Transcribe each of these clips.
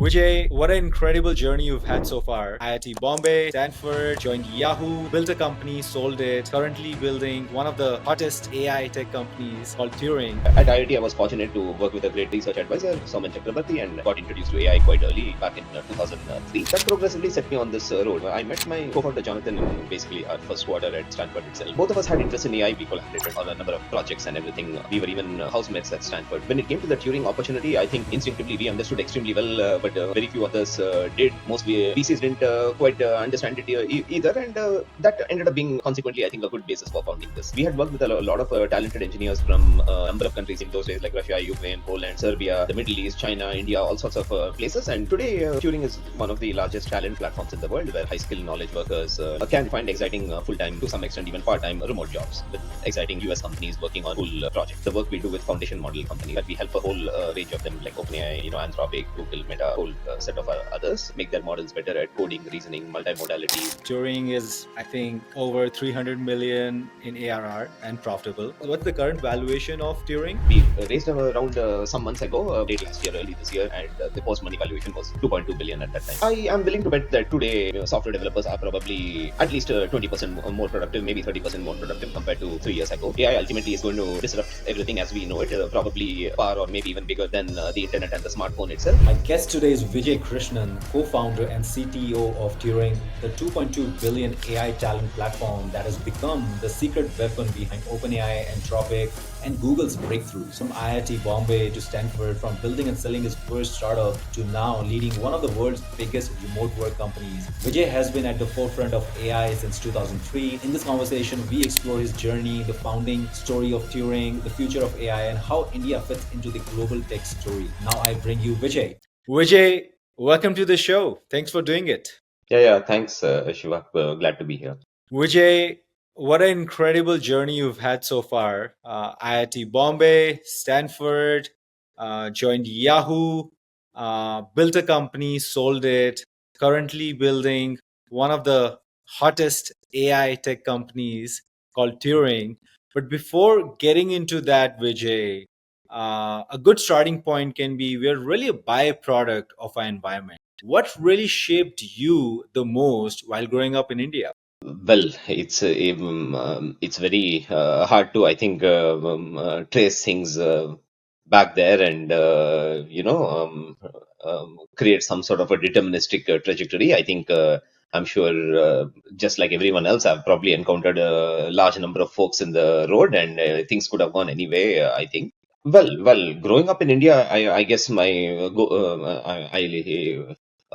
Vijay, what an incredible journey you've had so far. IIT Bombay, Stanford, joined Yahoo, built a company, sold it, currently building one of the hottest AI tech companies called Turing. At IIT, I was fortunate to work with a great research advisor, Soman Chakrabarti, and got introduced to AI quite early back in 2003. That progressively set me on this road. I met my co-founder Jonathan in basically our first quarter at Stanford itself. Both of us had interest in AI. We collaborated on a number of projects and everything. We were even housemates at Stanford. When it came to the Turing opportunity, I think instinctively we understood extremely well, but very few others did. Most VCs didn't quite understand it either, and that ended up being consequently, I think, a good basis for founding this. We had worked with a lot of talented engineers from a number of countries in those days, like Russia, Ukraine, Poland, Serbia, the Middle East, China, India, all sorts of places. And today, Turing is one of the largest talent platforms in the world, where high-skill knowledge workers can find exciting full-time, to some extent even part-time remote jobs with exciting US companies working on cool projects. The work we do with foundation model companies, that we help a whole range of them, like OpenAI, Anthropic, Google, Meta, a whole set of others, make their models better at coding, reasoning, multimodality. Turing is, I think, over 300 million in ARR and profitable. What's the current valuation of Turing? We raised around some months ago, late last year, early this year, and the post-money valuation was 2.2 billion at that time. I am willing to bet that today software developers are probably at least 20% more productive, maybe 30% more productive compared to 3 years ago. AI ultimately is going to disrupt everything as we know it, probably far or maybe even bigger than the internet and the smartphone itself. My guest today is Vijay Krishnan, co-founder and CTO of Turing, the 2.2 billion AI talent platform that has become the secret weapon behind OpenAI, Anthropic, and Google's breakthrough. From IIT Bombay to Stanford, from building and selling his first startup to now leading one of the world's biggest remote work companies, Vijay has been at the forefront of AI since 2003. In this conversation, we explore his journey, the founding story of Turing, the future of AI, and how India fits into the global tech story. Now I bring you Vijay. Vijay, welcome to the show. Thanks for doing it. Yeah, thanks, Shiva. Glad to be here. Vijay, what an incredible journey you've had so far. IIT Bombay, Stanford, joined Yahoo, built a company, sold it, currently building one of the hottest AI tech companies called Turing. But before getting into that, Vijay, a good starting point can be we're really a byproduct of our environment. What really shaped you the most while growing up in India? Well, it's very hard to, I think, trace things back there and create some sort of a deterministic trajectory. I think I'm sure, just like everyone else, I've probably encountered a large number of folks in the road, and things could have gone any way. I think. Well, growing up in India, I guess my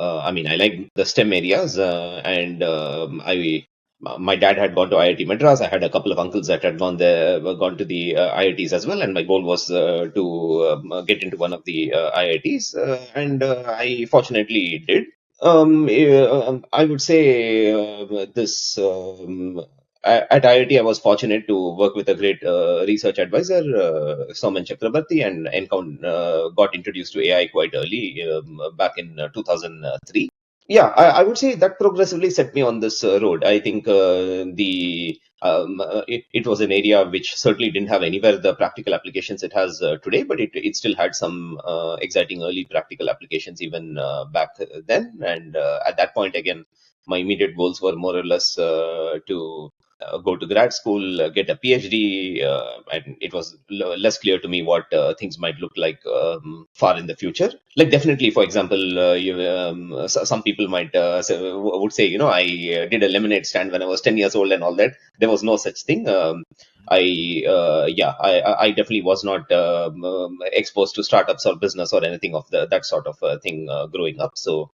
I mean, I like the STEM areas, and my dad had gone to IIT Madras. I had a couple of uncles that had gone to the IITs as well, and my goal was to get into one of the IITs, and I fortunately did. I would say this. At IIT, I was fortunate to work with a great research advisor, Soman Chakrabarti, and got introduced to AI quite early, back in 2003. Yeah, I would say that progressively set me on this road. I think it was an area which certainly didn't have anywhere the practical applications it has today, but it still had some exciting early practical applications even back then. And at that point, again, my immediate goals were more or less to go to grad school, get a PhD, and it was less clear to me what things might look like far in the future. Like definitely, for example, some people would say, I did a lemonade stand when I was 10 years old and all that. There was no such thing. I definitely was not exposed to startups or business or anything of that sort of thing growing up. So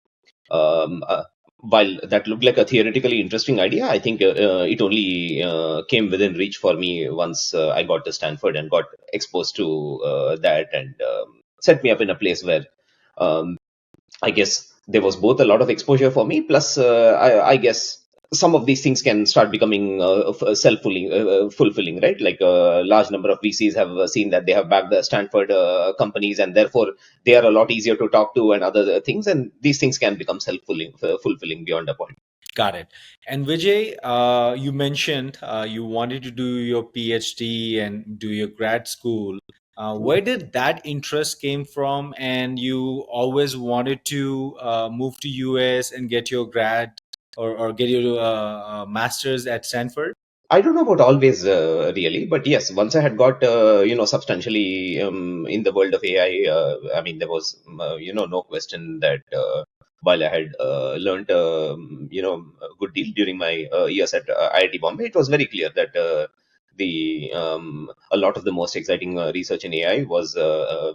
um, uh, while that looked like a theoretically interesting idea, I think it only came within reach for me once I got to Stanford and got exposed to that, and set me up in a place where um, I guess there was both a lot of exposure for me, plus I guess some of these things can start becoming fulfilling, right? Like a large number of VCs have seen that they have backed the Stanford companies, and therefore they are a lot easier to talk to and other things, and these things can become fulfilling beyond a point. Got it. And Vijay, you mentioned you wanted to do your PhD and do your grad school. Where did that interest came from? And you always wanted to move to US and get your grad or get your master's at Stanford? I don't know about always really, but yes, once I had got substantially in the world of AI, I mean there was no question that while I had learned a good deal during my years at IIT Bombay, it was very clear that the a lot of the most exciting research in AI was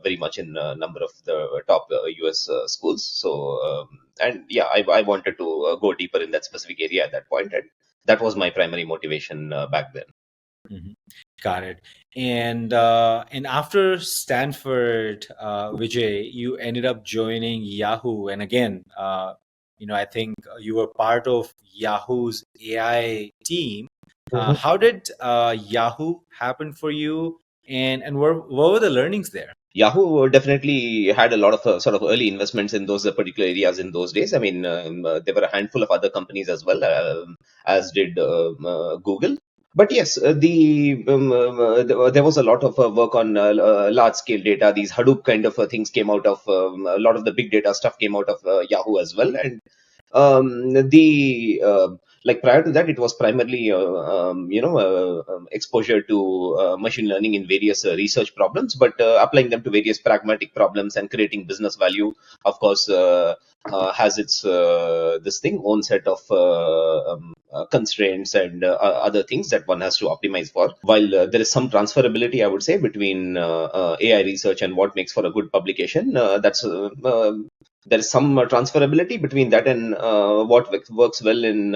very much in a number of the top US schools. So and yeah, I wanted to go deeper in that specific area at that point, and that was my primary motivation back then. Mhm. Got it. And after Stanford, Vijay, you ended up joining Yahoo, and again, I think you were part of Yahoo's AI team. How did Yahoo happen for you, and what were the learnings there? Yahoo definitely had a lot of sort of early investments in those particular areas in those days. I mean, there were a handful of other companies as well, as did Google. But yes, there was a lot of work on large scale data. These Hadoop kind of things came out of a lot of the big data stuff came out of Yahoo as well. And the like prior to that, it was primarily exposure to machine learning in various research problems, but applying them to various pragmatic problems and creating business value, of course, has its this thing own set of constraints and other things that one has to optimize for. While there is some transferability, I would say, between AI research and what makes for a good publication, there is some transferability between that and what works well in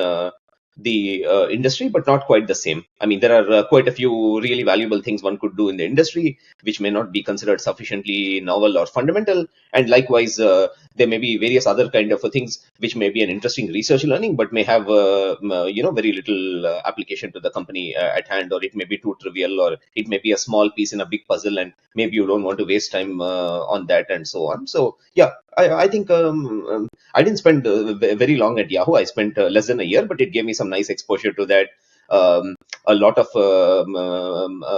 the industry, but not quite the same. I mean, there are quite a few really valuable things one could do in the industry, which may not be considered sufficiently novel or fundamental. And likewise, there may be various other kind of things which may be an interesting research learning, but may have very little application to the company at hand, or it may be too trivial, or it may be a small piece in a big puzzle, and maybe you don't want to waste time on that, and so on. So yeah, I think I didn't spend very long at Yahoo. I spent less than a year, but it gave me some nice exposure to that. A lot of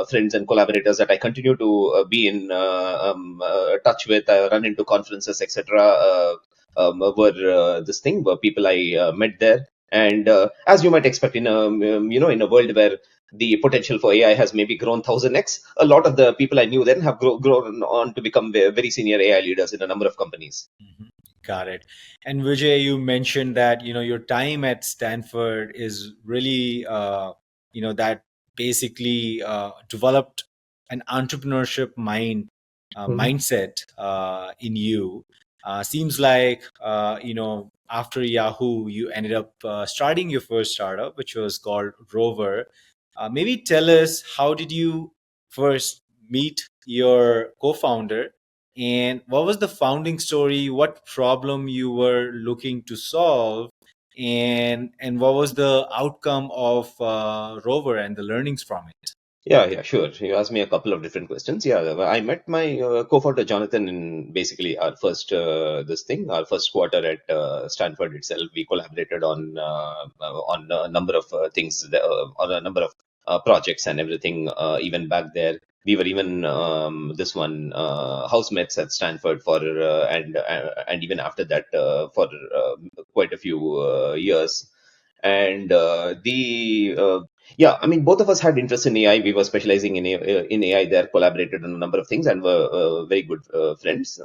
friends and collaborators that I continue to be in touch with, run into conferences, etc. Were this thing were people I met there, and as you might expect in in a world where the potential for AI has maybe grown 1000x, a lot of the people I knew then have grown on to become very senior AI leaders in a number of companies. Mhm. Got it. And Vijay, you mentioned that your time at Stanford is really that basically developed an entrepreneurship mindset in you. Seems like after Yahoo, you ended up starting your first startup, which was called Rover. Maybe tell us, how did you first meet your co-founder, and what was the founding story? What problem you were looking to solve, and what was the outcome of Rover and the learnings from it? Yeah, sure. You asked me a couple of different questions. Yeah, I met my co-founder Jonathan in basically our first our first quarter at Stanford itself. We collaborated on a number of things, on a number of projects and everything. Even back there, we were even this one housemates at Stanford for and even after that for quite a few years. And the yeah, I mean, both of us had interest in AI. We were specializing in AI there, collaborated on a number of things, and were very good friends.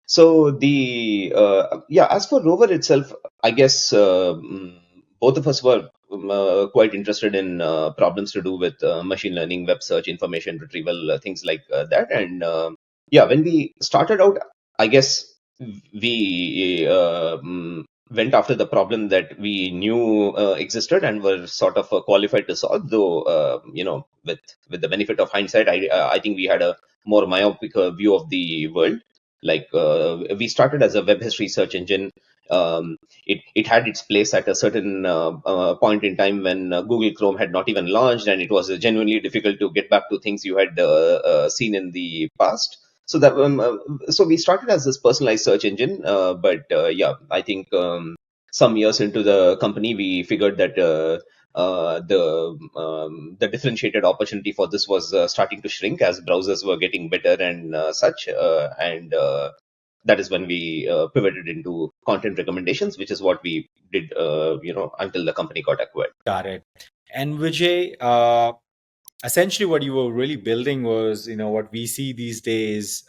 So the yeah, as for Rover itself, I guess both of us were quite interested in problems to do with machine learning, web search, information retrieval, things like that. And yeah, when we started out, I guess we went after the problem that we knew existed and were sort of qualified to solve. Though with the benefit of hindsight, I think we had a more myopic view of the world. Like we started as a web history search engine. It had its place at a certain point in time when Google Chrome had not even launched, and it was genuinely difficult to get back to things you had seen in the past. So that so we started as this personalized search engine, but yeah, I think some years into the company, we figured that the differentiated opportunity for this was starting to shrink as browsers were getting better and such. And that is when we pivoted into content recommendations, which is what we did, until the company got acquired. Got it. And Vijay, essentially what you were really building was, what we see these days,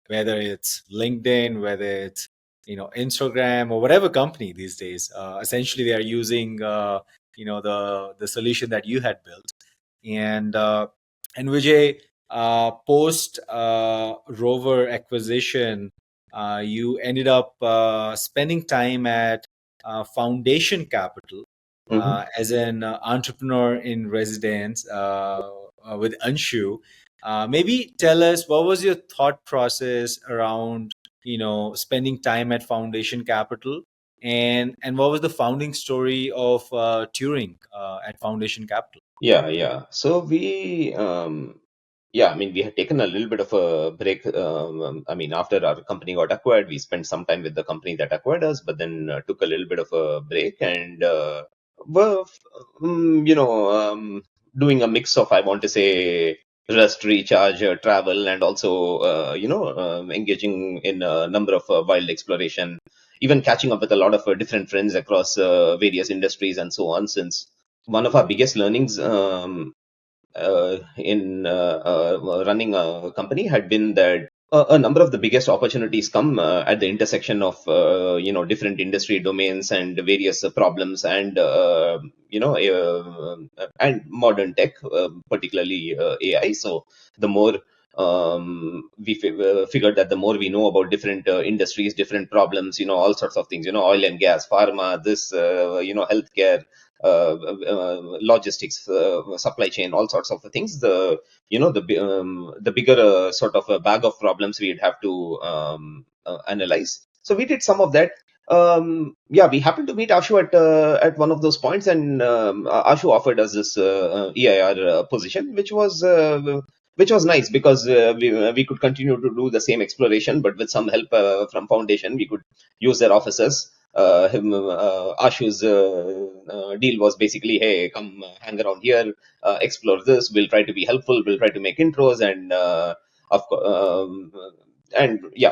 whether it's LinkedIn, whether it's, Instagram or whatever company these days, essentially they are using, the solution that you had built. And Vijay, post Rover acquisition, you ended up spending time at Foundation Capital as an entrepreneur in residence with Anshu. Maybe tell us what was your thought process around spending time at Foundation Capital, and what was the founding story of Turing at Foundation Capital? Yeah. So I mean, we had taken a little bit of a break. I mean, after our company got acquired, we spent some time with the company that acquired us, but then took a little bit of a break and were, doing a mix of, I want to say, rest, recharge, travel, and also, engaging in a number of wild exploration, even catching up with a lot of different friends across various industries and so on, since one of our biggest learnings in running a company had been that a number of the biggest opportunities come at the intersection of different industry domains and various problems and and modern tech, particularly AI. So the more we figured that the more we know about different industries, different problems, all sorts of things, oil and gas, pharma, this, healthcare, logistics, supply chain, all sorts of things. The bigger sort of a bag of problems we'd have to analyze. So we did some of that. We happened to meet Ashu at one of those points, and Ashu offered us this EIR position, which was nice because we could continue to do the same exploration, but with some help from Foundation, we could use their offices. Ashu's deal was basically, hey, come hang around here, explore this. We'll try to be helpful. We'll try to make intros, and of course,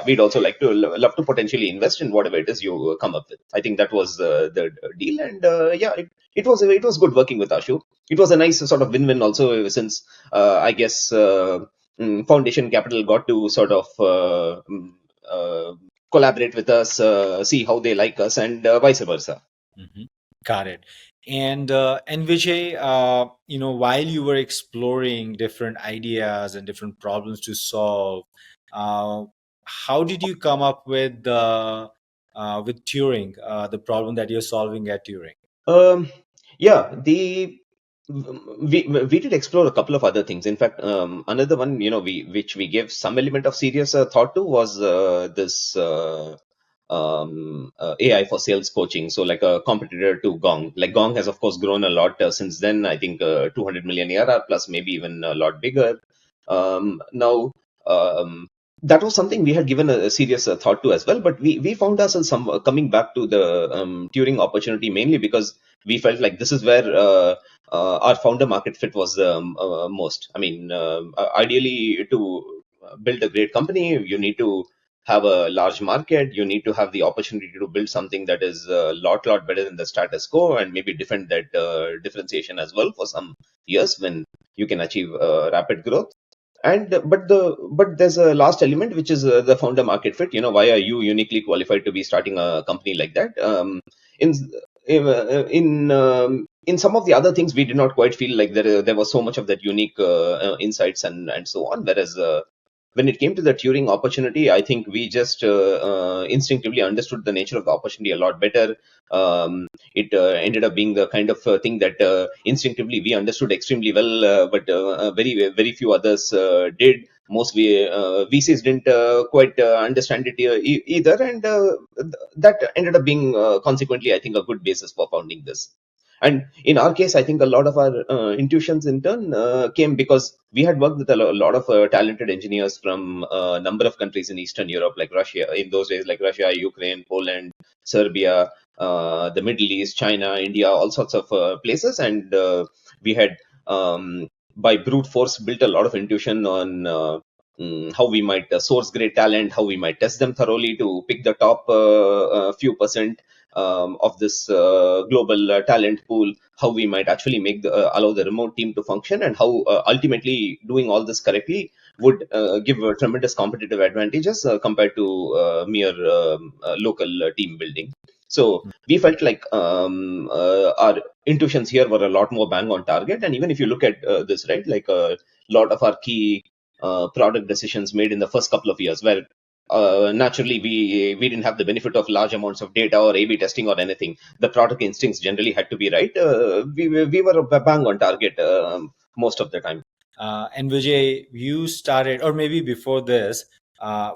we'd also like to love to potentially invest in whatever it is you come up with. I think that was the deal, and it was good working with Ashu. It was a nice sort of win-win also, since I guess Foundation Capital got to sort of collaborate with us, see how they like us, and vice versa. Mm-hmm. Got it. And Vijay, while you were exploring different ideas and different problems to solve, how did you come up with Turing, the problem that you're solving at Turing? Um, yeah, the we did explore a couple of other things. In fact, another one, which we gave some element of serious thought to was this AI for sales coaching. So like a competitor to Gong. Like Gong has of course grown a lot since then. I think 200 million ARR plus, maybe even a lot bigger. Now. That was something we had given a serious thought to as well, but we found ourselves coming back to the Turing opportunity mainly because we felt like this is where our founder market fit was most. I mean, ideally, to build a great company, you need to have a large market. You need to have the opportunity to build something that is a lot better than the status quo, and maybe defend that differentiation as well for some years when you can achieve rapid growth. And but there's a last element, which is the founder market fit. Why are you uniquely qualified to be starting a company like that? In in some of the other things, we did not quite feel like there was so much of that unique insights and so on. Whereas when it came to the Turing opportunity, I think we just instinctively understood the nature of the opportunity a lot better. It ended up being the kind of thing that instinctively we understood extremely well, but very few others did. Most VCs didn't quite understand it either, and that ended up being consequently, I think, a good basis for founding this. And in our case, I think a lot of our intuitions in turn came because we had worked with a lot of talented engineers from a number of countries in Eastern Europe, like Russia, in those days, like Russia, Ukraine, Poland, Serbia, the Middle East, China, India, all sorts of places, and we had by brute force built a lot of intuition on how we might source great talent, how we might test them thoroughly to pick the top few percent of this global talent pool, how we might actually make allow the remote team to function, and how ultimately doing all this correctly would give tremendous competitive advantages compared to mere local team building. So we felt like our intuitions here were a lot more bang on target. And even if you look at this, right, like a lot of our key product decisions made in the first couple of years, where naturally we didn't have the benefit of large amounts of data or A/B testing or anything. The product instincts generally had to be right. We were bang on target most of the time. And Vijay, you started, or maybe before this,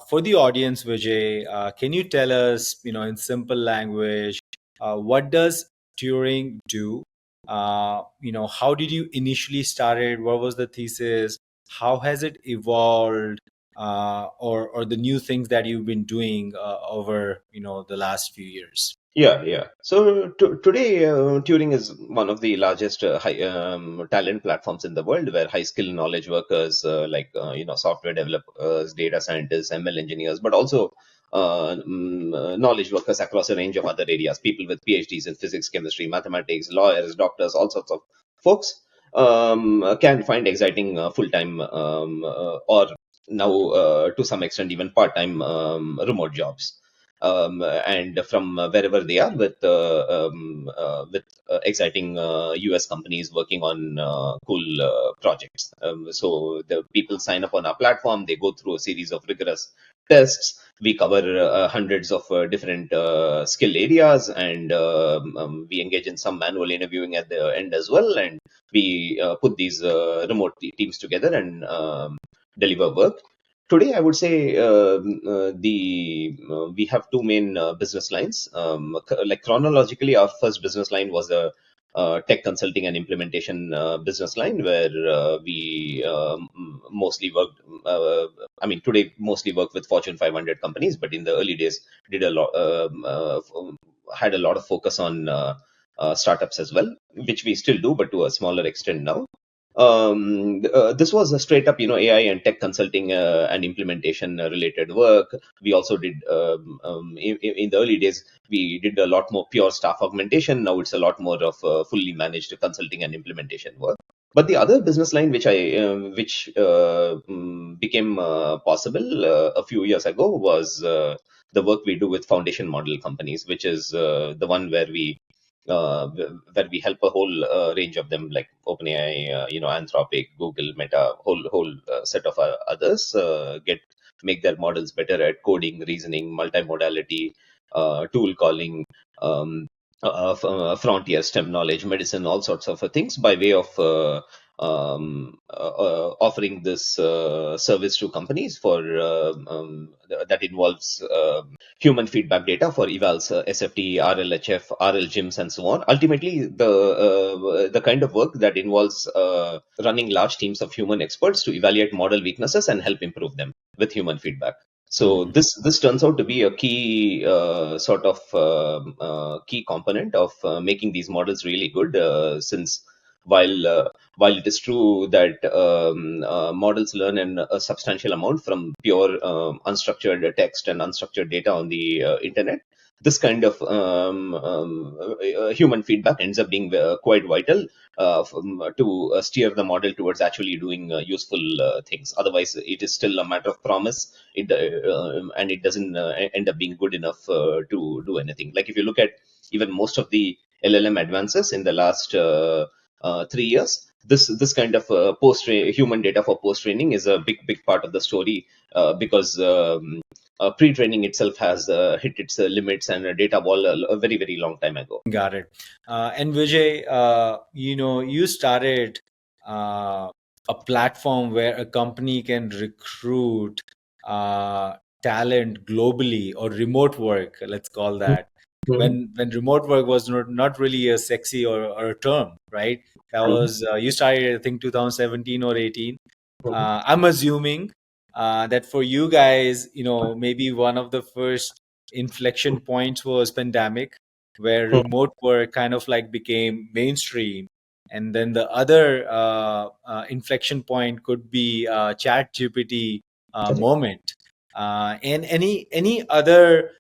for the audience, Vijay, can you tell us, in simple language, what does Turing do? How did you initially started? What was the thesis? How has it evolved? Or the new things that you've been doing over, the last few years? Yeah, yeah. So today, Turing is one of the largest talent platforms in the world, where high skill knowledge workers software developers, data scientists, ML engineers, but also knowledge workers across a range of other areas, people with PhDs in physics, chemistry, mathematics, lawyers, doctors, all sorts of folks can find exciting full-time or now to some extent even part-time remote jobs, and from wherever they are, with exciting US companies working on cool projects. So the people sign up on our platform, they go through a series of rigorous tests. We cover hundreds of different skill areas, and we engage in some manual interviewing at the end as well. And we put these remote teams together and deliver work. Today, I would say the we have two main business lines. Like chronologically, our first business line was a tech consulting and implementation business line, where we mostly worked. Today mostly work with Fortune 500 companies, but in the early days did a lot, had a lot of focus on startups as well, which we still do, but to a smaller extent now. This was a straight up, AI and tech consulting and implementation related work. We also did in the early days, we did a lot more pure staff augmentation. Now it's a lot more of fully managed consulting and implementation work. But the other business line which became possible a few years ago was the work we do with foundation model companies, which is the one where we help a whole range of them, like OpenAI, Anthropic, Google, Meta, whole set of others make their models better at coding, reasoning, multimodality, tool calling, frontier STEM knowledge, medicine, all sorts of things, by way of offering this service to companies for that involves human feedback data for evals, SFT, RLHF, RL gyms, and so on. Ultimately, the kind of work that involves running large teams of human experts to evaluate model weaknesses and help improve them with human feedback. So this turns out to be a key sort of key component of making these models really good. Since while it is true that models learn a substantial amount from pure unstructured text and unstructured data on the internet, this kind of human feedback ends up being quite vital to steer the model towards actually doing useful things. Otherwise, it is still a matter of promise. And it doesn't end up being good enough to do anything. Like if you look at even most of the LLM advances in the last 3 years, this kind of post human data for post training is a big part of the story, because pre-training itself has hit its limits and a data wall a very long time ago. Got it. And Vijay, you started a platform where a company can recruit talent globally, or remote work, let's call that. When remote work was not really a sexy or a term, right? That was you started, I think, 2017 or 18. I'm assuming that for you guys, maybe one of the first inflection points was pandemic. where Hmm. remote work kind of like became mainstream. And then the other inflection point could be chat gpt Correct. moment. And any other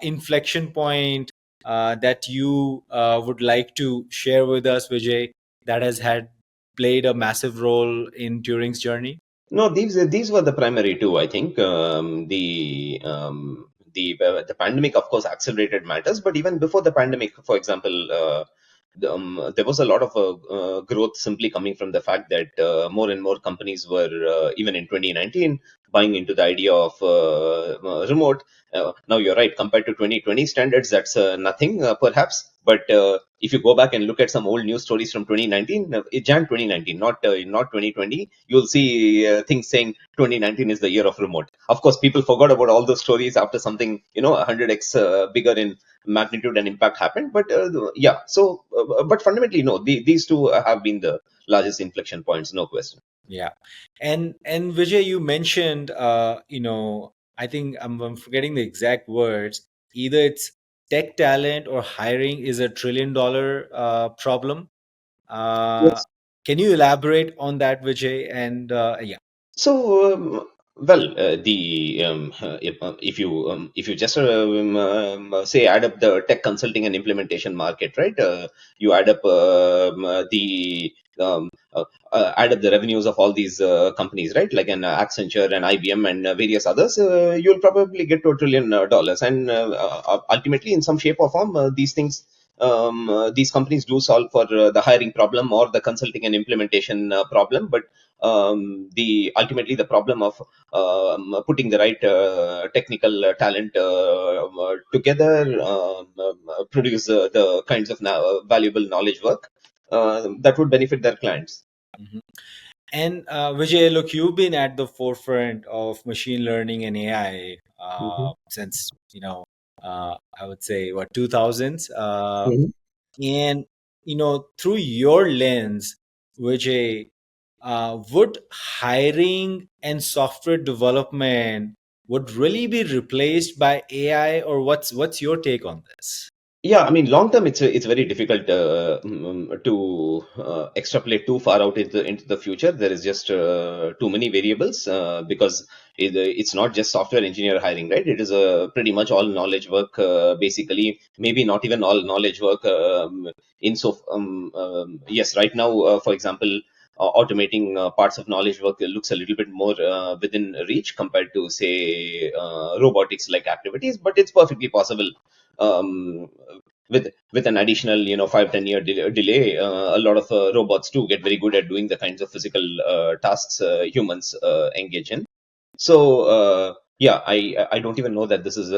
inflection point that you would like to share with us, Vijay, that has had played a massive role in Turing's journey? No, these were the primary two. I think the pandemic, of course, accelerated matters. But even before the pandemic, for example, there was a lot of growth simply coming from the fact that more and more companies were even in 2019 buying into the idea of remote. Now you're right. Compared to 2020 standards, that's nothing, perhaps. But if you go back and look at some old news stories from 2019, Jan 2019, not 2020, you'll see things saying 2019 is the year of remote. Of course, people forgot about all those stories after something 100x bigger in magnitude and impact happened. But yeah, so but fundamentally, no, these two have been the largest inflection points, no question. Yeah. And Vijay, you mentioned I think I'm forgetting the exact words. Either it's tech talent or hiring is a $1 trillion problem. Uh, can you elaborate on that, Vijay? And yeah. So, well, if you just say add up the tech consulting and implementation market, right? You add up the add up the revenues of all these companies, right? Like an Accenture and IBM and various others, you'll probably get to $1 trillion. And ultimately, in some shape or form, these companies do solve for the hiring problem or the consulting and implementation problem, but the ultimately the problem of putting the right technical talent together, produce the kinds of valuable knowledge work that would benefit their clients. Mhm. And Vijay, look, you've been at the forefront of machine learning and AI Mhm. since I would say what 2000s. Mhm. And through your lens, Vijay, would hiring and software development would really be replaced by AI, or what's your take on this? Yeah, I mean, long term, it's very difficult to extrapolate too far out into the future. There is just too many variables because it's not just software engineer hiring, right? It is pretty much all knowledge work, basically. Maybe not even all knowledge work. Yes, right now, for example, automating parts of knowledge work looks a little bit more within reach compared to, say, robotics like activities, but it's perfectly possible. Um, with an additional 5-10 year delay, a lot of robots too get very good at doing the kinds of physical tasks humans engage in. So yeah, I don't even know that this is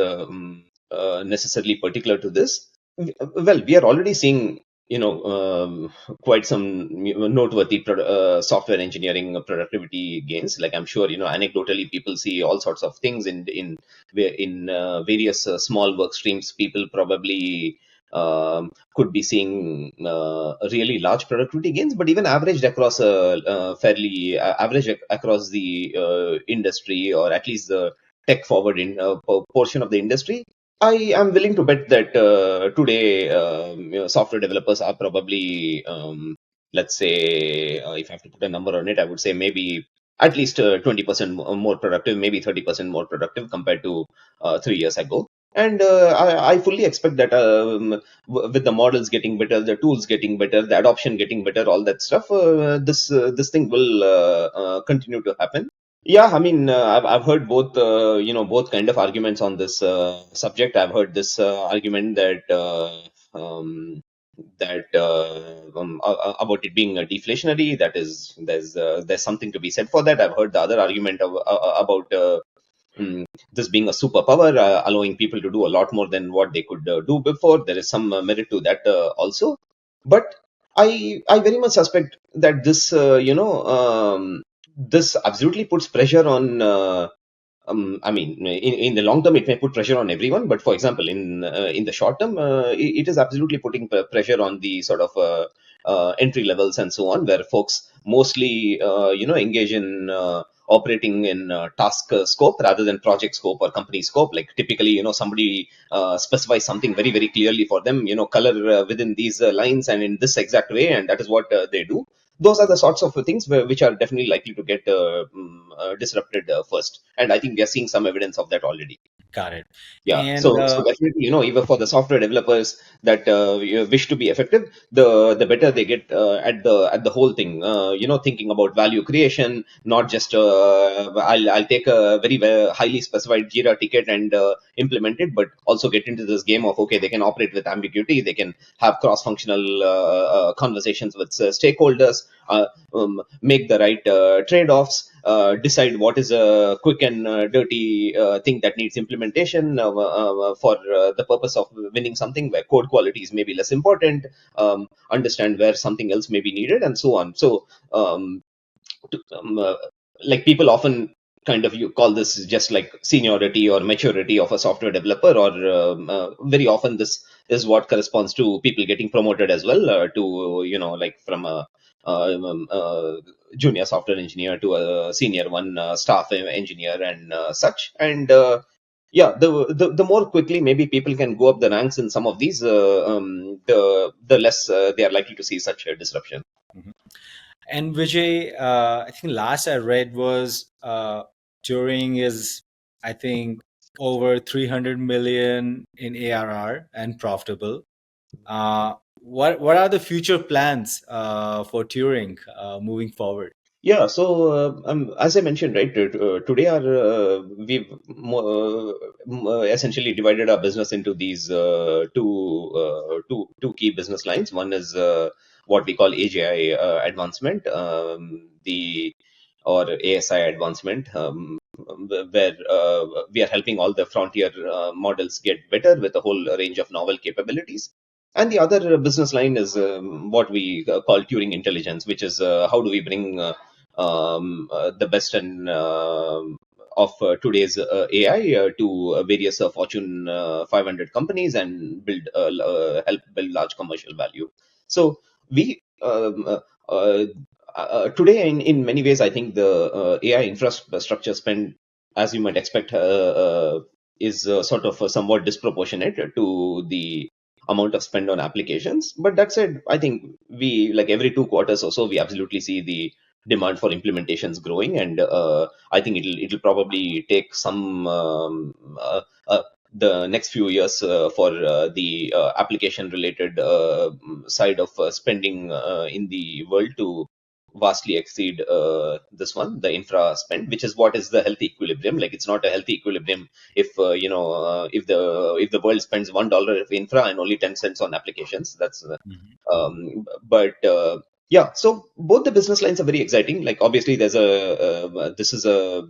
necessarily particular to this. Well, we are already seeing quite some noteworthy software engineering productivity gains. Like I'm sure anecdotally people see all sorts of things in various small work streams. People probably could be seeing really large productivity gains, but even averaged across fairly average across the industry, or at least the tech forward in portion of the industry. I am willing to bet that today software developers are probably, let's say, if I have to put a number on it, I would say maybe at least 20% more productive, maybe 30% more productive compared to 3 years ago. And I fully expect that with the models getting better, the tools getting better, the adoption getting better, all that stuff, this thing will continue to happen. Yeah, I mean, I've heard both both kind of arguments on this subject. I've heard this argument that about it being deflationary. That is, there's something to be said for that. I've heard the other argument about this being a superpower, allowing people to do a lot more than what they could do before. There is some merit to that also, but I very much suspect that this absolutely puts pressure on. I mean, in the long term, it may put pressure on everyone. But for example, in the short term, it is absolutely putting pressure on the sort of entry levels and so on, where folks mostly engage in operating in task scope rather than project scope or company scope. Like typically, somebody specifies something very, very clearly for them, color within these lines and in this exact way, and that is what they do. Those are the sorts of things which are definitely likely to get disrupted first. And I think we are seeing some evidence of that already. Got it. Yeah, And so definitely, even for the software developers that wish to be effective, the better they get at the whole thing. Thinking about value creation, not just I'll take a very highly specified Jira ticket and implement it, but also get into this game of, okay, they can operate with ambiguity, they can have cross-functional conversations with stakeholders, make the right trade-offs, decide what is a quick and dirty thing that needs implementation for the purpose of winning something where code quality is maybe less important, understand where something else may be needed, and so on. So, to, like people often kind of you call this just like seniority or maturity of a software developer, or very often this is what corresponds to people getting promoted as well, to like from a junior software engineer to a senior one, staff engineer and such. And yeah, the more quickly maybe people can go up the ranks in some of these, the less they are likely to see such a disruption. Mhm. And Vijay, I think last I read was Turing is, I think, over 300 million in ARR and profitable. What are the future plans for Turing moving forward? Yeah, so as I mentioned, right, today we've essentially divided our business into these two key business lines. One is what we call AGI advancement, the or ASI advancement, where we are helping all the frontier models get better with a whole range of novel capabilities. And the other business line is what we call Turing intelligence, which is how do we bring the best and of today's AI to various Fortune 500 companies and help build large commercial value. So we today, in many ways, I think the AI infrastructure spend, as you might expect, is sort of somewhat disproportionate to the amount of spend on applications. But that said, I think we, like every 2 quarters or so, we absolutely see the demand for implementations growing, and I think it'll probably take some the next few years for the application related side of spending in the world to vastly exceed this one, the infra spend, which is what is the healthy equilibrium. Like it's not a healthy equilibrium if if the world spends $1 of infra and only 10 cents on applications. That's Mhm. but yeah, so both the business lines are very exciting. Like obviously there's a this is a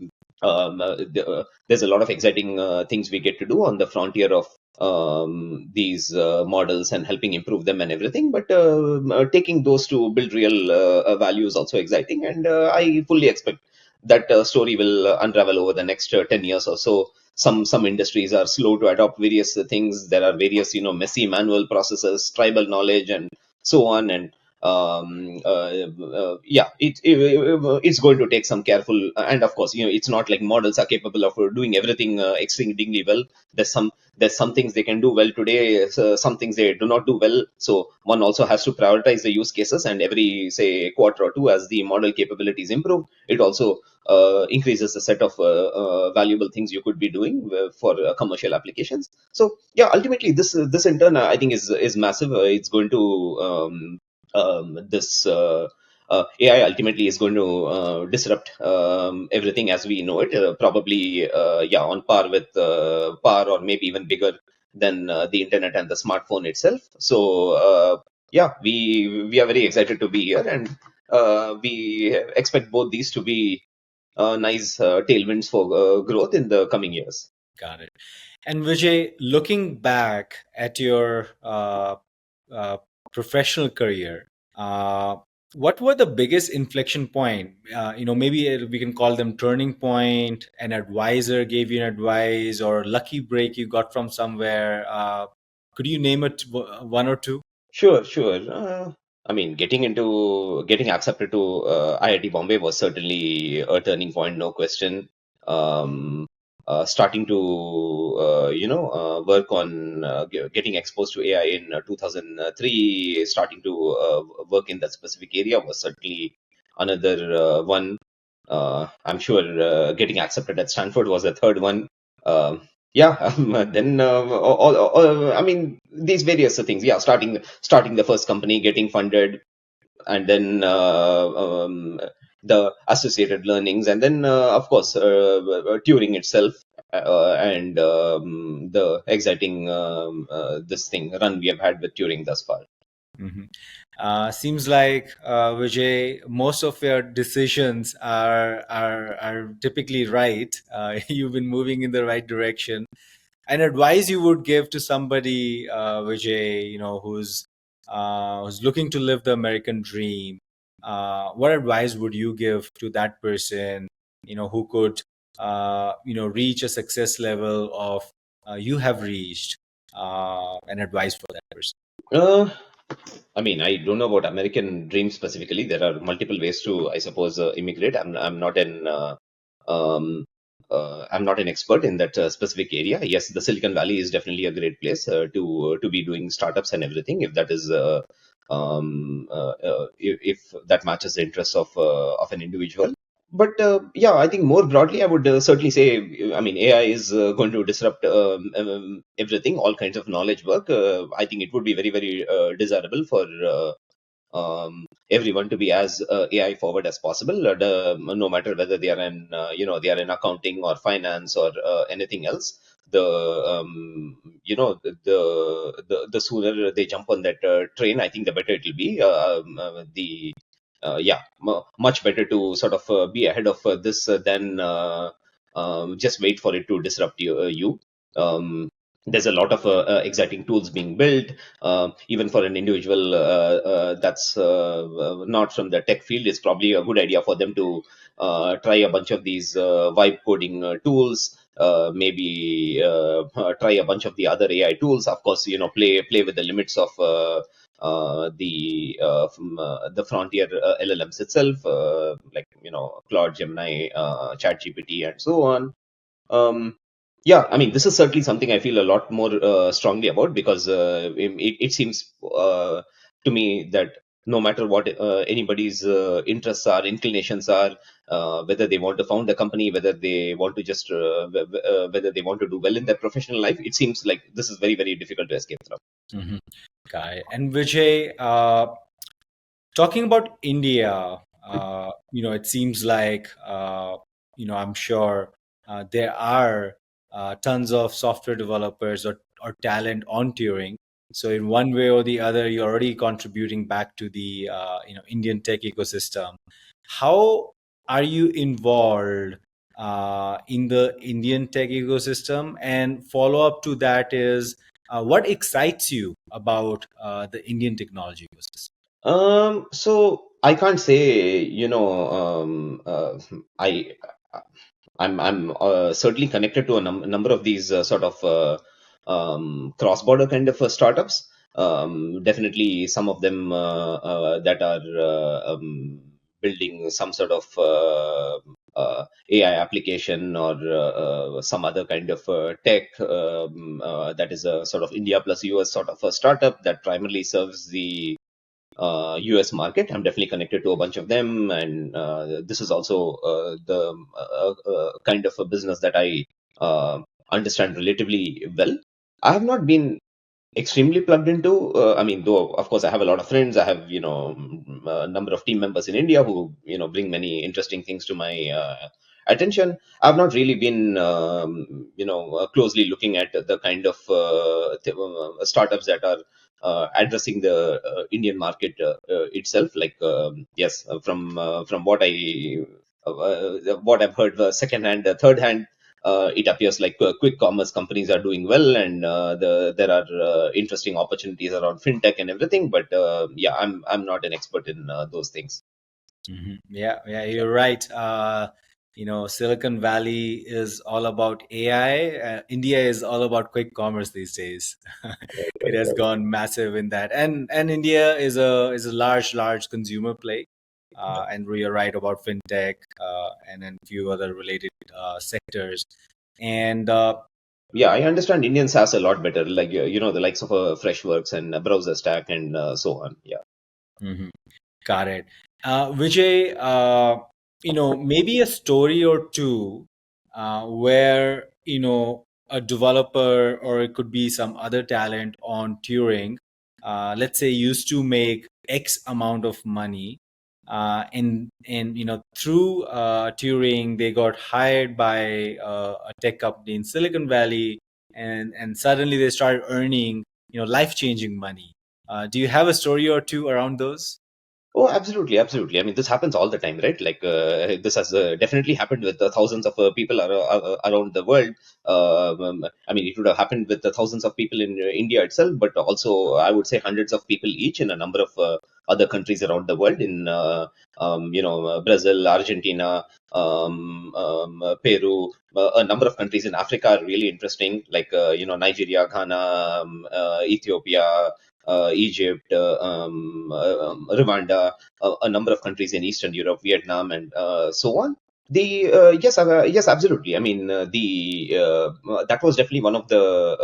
there's a lot of exciting things we get to do on the frontier of these models and helping improve them and everything. But taking those to build real value is also exciting, and I fully expect that story will unravel over the next 10 years or so. Some industries are slow to adopt various things. There are various messy manual processes, tribal knowledge, and so on. And yeah, it's going to take some careful, and of course, it's not like models are capable of doing everything exceedingly well. There's some things they can do well today, so some things they do not do well. So one also has to prioritize the use cases, and every say quarter or two, as the model capabilities improve, it also increases the set of valuable things you could be doing for commercial applications. So yeah, ultimately this in turn, I think is massive. It's going to this AI ultimately is going to disrupt everything as we know it. Probably, yeah, on par with par or maybe even bigger than the internet and the smartphone itself. So yeah, we are very excited to be here, and we expect both these to be nice tailwinds for growth in the coming years. Got it. And Vijay, looking back at your uh, professional career, what were the biggest inflection point? Maybe we can call them turning point. An advisor gave you an advice, or lucky break you got from somewhere. Could you name it one or two? Sure, sure. I mean, getting accepted to IIT Bombay was certainly a turning point, no question. Um, Starting to work on getting exposed to AI in 2003, starting to work in that specific area was certainly another one. I'm sure getting accepted at Stanford was the third one. Yeah, then I mean, these various things. Yeah, starting the first company, getting funded, and then the associated learnings, and then of course Turing itself, and the exciting this thing run we have had with Turing thus far. Mhm. Seems like Vijay, most of your decisions are typically right. You've been moving in the right direction. An advice you would give to somebody, Vijay, who's looking to live the American dream. What advice would you give to that person? Who could reach a success level of you have reached. An advice for that person. Uh, I mean, I don't know about American dream specifically. There are multiple ways to, I suppose, immigrate. Um, I'm not an expert in that specific area. Yes, the Silicon Valley is definitely a great place to be doing startups and everything. If that is if that matches the interests of an individual. But yeah, I think more broadly, I would certainly say, I mean, AI is going to disrupt everything, all kinds of knowledge work. I think it would be very, very desirable for everyone to be as AI forward as possible, no matter whether they are in, they are in accounting or finance or anything else. The sooner they jump on that train, I think the better it will be. Yeah, much better to sort of be ahead of this than just wait for it to disrupt you. There's a lot of exciting tools being built, even for an individual that's not from the tech field. It's probably a good idea for them to try a bunch of these vibe coding tools. Maybe try a bunch of the other AI tools. Of course, play with the limits of the frontier LLMs itself, like Claude, Gemini, ChatGPT, and so on. Yeah, I mean, this is certainly something I feel a lot more strongly about, because it seems to me that no matter what anybody's interests are, inclinations are, whether they want to found a company, whether they want to just whether they want to do well in their professional life, it seems like this is very, very difficult to escape from. Mhm. Got it. And Vijay, talking about India, it seems like, I'm sure there are tons of software developers or talent on Turing. So in one way or the other, you're already contributing back to the Indian tech ecosystem. How are you involved in the Indian tech ecosystem? And follow up to that is, what excites you about the Indian technology ecosystem? So I can't say, I I'm certainly connected to a number of these sort of cross-border kind of startups. Definitely, some of them that are building some sort of AI application, or some other kind of tech, that is a sort of India plus US sort of a startup that primarily serves the US market. I'm definitely connected to a bunch of them, and this is also the kind of a business that I understand relatively well. I have not been extremely plugged into. I mean, though of course I have a lot of friends. I have a number of team members in India who bring many interesting things to my attention. I've not really been closely looking at the kind of startups that are addressing the Indian market itself. Like yes, from what I've heard, second hand, third hand, it appears like quick commerce companies are doing well, and there are interesting opportunities around fintech and everything. But yeah, I'm not an expert in those things. Yeah, yeah, you're right. Silicon Valley is all about AI. India is all about quick commerce these days. It has gone massive in that, and India is a large consumer play. And you're right about fintech and then few other related sectors. And Yeah, I understand Indians has a lot better, like the likes of Freshworks and Browser Stack and so on. Yeah. Mhm. Got it. Vijay, maybe a story or two where, a developer or it could be some other talent on Turing, let's say used to make X amount of money. Through Turing, they got hired by a tech company in Silicon Valley, and suddenly they started earning, life-changing money. Do you have a story or two around those? Oh, absolutely, absolutely. I mean, this happens all the time, right? Like, this has definitely happened with thousands of people around the world. I mean, it would have happened with the thousands of people in India itself, but also, I would say, hundreds of people each in a number of other countries around the world, in Brazil, Argentina, Peru. A number of countries in Africa are really interesting, like Nigeria, Ghana, Ethiopia, Egypt, Rwanda, a number of countries in Eastern Europe, Vietnam, and so on. Yes, absolutely. I mean, the that was definitely one of the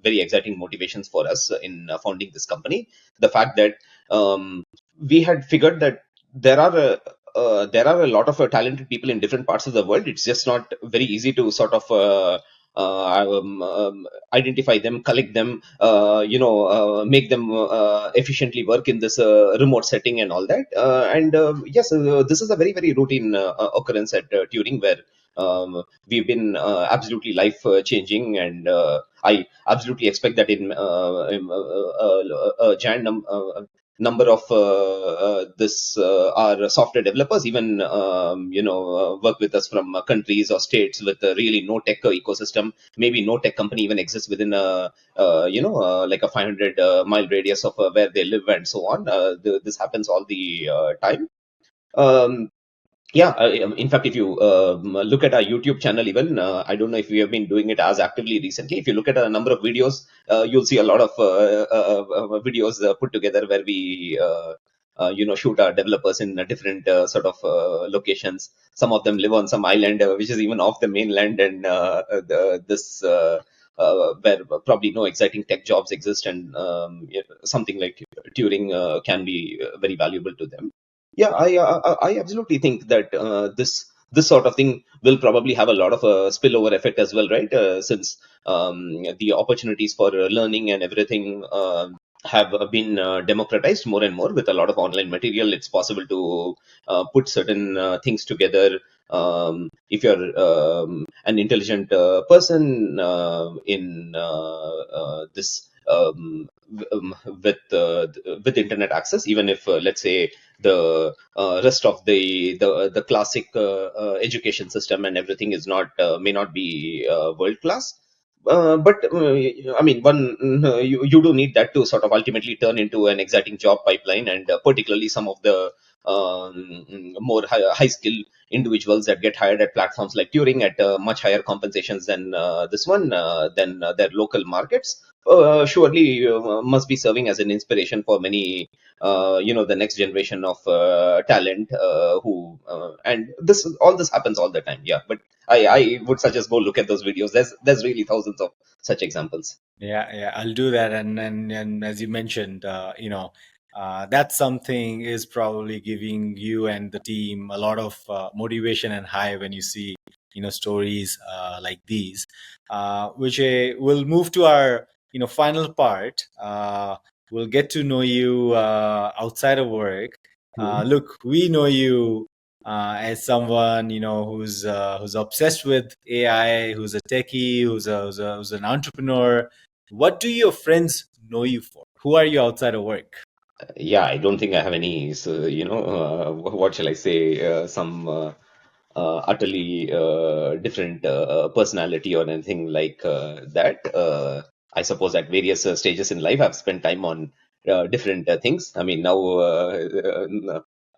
very exciting motivations for us in founding this company. The fact that we had figured that there are a lot of talented people in different parts of the world. It's just not very easy to sort of identify them, collect them, make them efficiently work in this remote setting and all that. And yes, this is a very, very routine occurrence at Turing, where we've been absolutely life changing, and I absolutely expect that in giant number of this our software developers even work with us from countries or states with really no tech ecosystem. Maybe no tech company even exists within a like a 500 mile radius of where they live and so on. This happens all the time. um, yeah, in fact, if you look at our YouTube channel, even I don't know if we have been doing it as actively recently. If you look at a number of videos, you'll see a lot of videos put together where we, shoot our developers in different sort of locations. Some of them live on some island, which is even off the mainland, and this. Where probably no exciting tech jobs exist, and something like Turing can be very valuable to them. Yeah, I absolutely think that this sort of thing will probably have a lot of spillover effect as well, right? Since the opportunities for learning and everything have been democratized more and more with a lot of online material. It's possible to put certain things together. If you're an intelligent person in this with internet access, even if let's say the rest of the classic education system and everything is not may not be world class. But I mean, you do need that to sort of ultimately turn into an exciting job pipeline, and particularly some of the more high skill individuals that get hired at platforms like Turing at much higher compensations than this one, than their local markets. Surely must be serving as an inspiration for many, the next generation of talent and this all this happens all the time. Yeah, but I would suggest go look at those videos. There's really thousands of such examples. Yeah, I'll do that. And as you mentioned, that's something is probably giving you and the team a lot of motivation and high when you see, stories like these. Which we'll move to our, final part. We'll get to know you outside of work. Look, we know you as someone who's obsessed with AI, who's a techie, who's an entrepreneur. What do your friends know you for? Who are you outside of work? Yeah, I don't think I have any, so, what shall I say, some utterly different personality or anything like that. I suppose at various stages in life, I've spent time on different things. I mean, now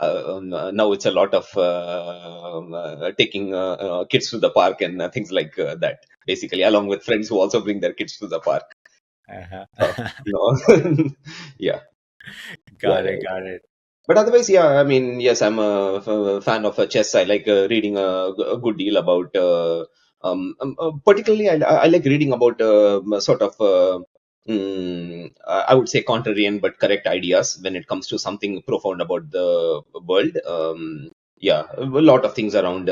now it's a lot of taking kids to the park and things like that, basically, along with friends who also bring their kids to the park. No. Yeah. Yeah, Got it, right. got it. But otherwise, yeah, I mean, yes, I'm a fan of chess. I like reading a good deal about, particularly, I like reading about sort of, I would say contrarian but correct ideas when it comes to something profound about the world. Yeah, a lot of things around,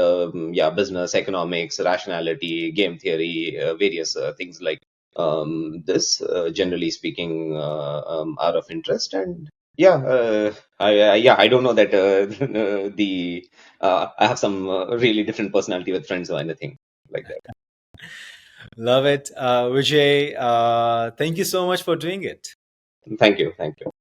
yeah, business, economics, rationality, game theory, various things like this, generally speaking, are of interest. And yeah, yeah, I don't know that the I have some really different personality with friends or anything like that. Love it. Vijay, thank you so much for doing it. Thank you, thank you.